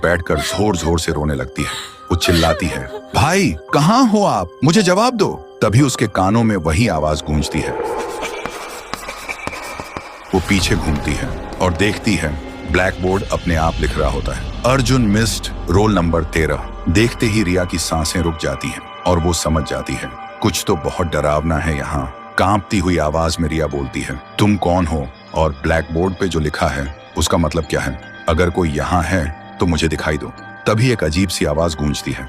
बैठकर जोर जोर से रोने लगती है। वो चिल्लाती है, भाई कहाँ हो आप, मुझे जवाब दो। तभी उसके कानों में वही आवाज गूंजती है। वो पीछे घूमती है और देखती है ब्लैक बोर्ड अपने आप लिख रहा होता है, अर्जुन मिस्ड रोल नंबर 13। देखते ही रिया की सांसें रुक जाती हैं और वो समझ जाती है कुछ तो बहुत डरावना है यहाँ। कांपती हुई आवाज में रिया बोलती है, तुम कौन हो और ब्लैक बोर्ड पे जो लिखा है उसका मतलब क्या है? अगर कोई यहाँ है तो मुझे दिखाई दो। तभी एक अजीब सी आवाज गूंजती है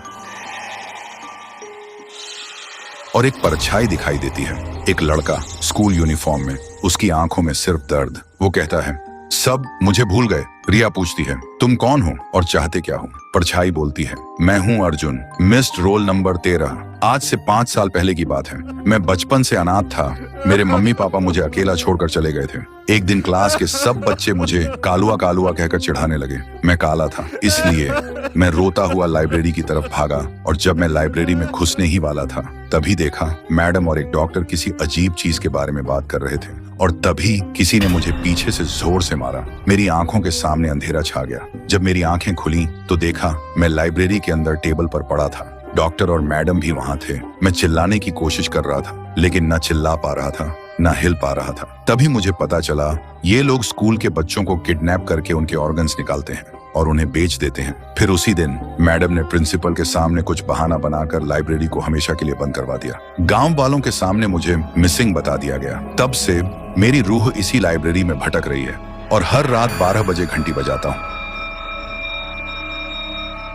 और एक परछाई दिखाई देती है। एक लड़का स्कूल यूनिफॉर्म में, उसकी आंखों में सिर्फ दर्द। वो कहता है, सब मुझे भूल गए। रिया पूछती है, तुम कौन हो और चाहते क्या हो? परछाई बोलती है, मैं हूँ अर्जुन, मिस्ड रोल नंबर 13। आज से 5 साल पहले की बात है। मैं बचपन से अनाथ था। मेरे मम्मी पापा मुझे अकेला छोड़कर चले गए थे। एक दिन क्लास के सब बच्चे मुझे कालुआ कालुआ कहकर चिढ़ाने लगे। मैं काला था, इसलिए मैं रोता हुआ लाइब्रेरी की तरफ भागा और जब मैं लाइब्रेरी में घुसने ही वाला था तभी देखा मैडम और एक डॉक्टर किसी अजीब चीज के बारे में बात कर रहे थे और तभी किसी ने मुझे पीछे से जोर से मारा। मेरी आंखों के सामने अंधेरा छा गया। जब मेरी आंखें खुली तो देखा मैं लाइब्रेरी के अंदर टेबल पर पड़ा था। डॉक्टर और मैडम भी वहां थे। मैं चिल्लाने की कोशिश कर रहा था लेकिन न चिल्ला पा रहा था न हिल पा रहा था। तभी मुझे पता चला ये लोग स्कूल के बच्चों को किडनैप करके उनके ऑर्गन्स निकालते हैं और उन्हें बेच देते हैं। फिर उसी दिन मैडम ने प्रिंसिपल के सामने कुछ बहाना बनाकर लाइब्रेरी को हमेशा के लिए बंद करवा दिया। गांव वालों के सामने मुझे मिसिंग बता दिया गया। तब से मेरी रूह इसी लाइब्रेरी में भटक रही है और हर रात 12 बजे घंटी बजाता हूँ,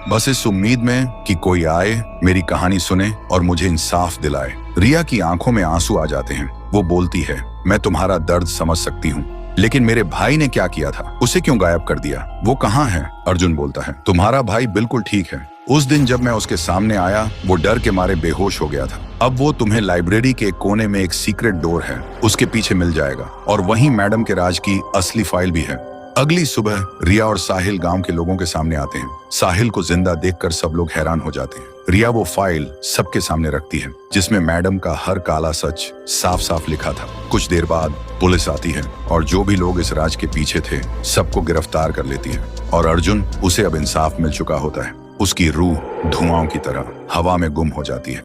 बस इस उम्मीद में कि कोई आए, मेरी कहानी सुने और मुझे इंसाफ दिलाए। रिया की आंखों में आंसू आ जाते हैं। वो बोलती है, मैं तुम्हारा दर्द समझ सकती हूँ, लेकिन मेरे भाई ने क्या किया था? उसे क्यों गायब कर दिया? वो कहाँ है? अर्जुन बोलता है, तुम्हारा भाई बिल्कुल ठीक है। उस दिन जब मैं उसके सामने आया वो डर के मारे बेहोश हो गया था। अब वो तुम्हें लाइब्रेरी के कोने में एक सीक्रेट डोर है, उसके पीछे मिल जाएगा और वहीं मैडम के राज की असली फाइल भी है। अगली सुबह रिया और साहिल गांव के लोगों के सामने आते हैं। साहिल को जिंदा देखकर सब लोग हैरान हो जाते हैं। रिया वो फाइल सबके सामने रखती है जिसमें मैडम का हर काला सच साफ साफ लिखा था। कुछ देर बाद पुलिस आती है और जो भी लोग इस राज के पीछे थे सबको गिरफ्तार कर लेती है और अर्जुन, उसे अब इंसाफ मिल चुका होता है। उसकी रूह धुआं की तरह हवा में गुम हो जाती है।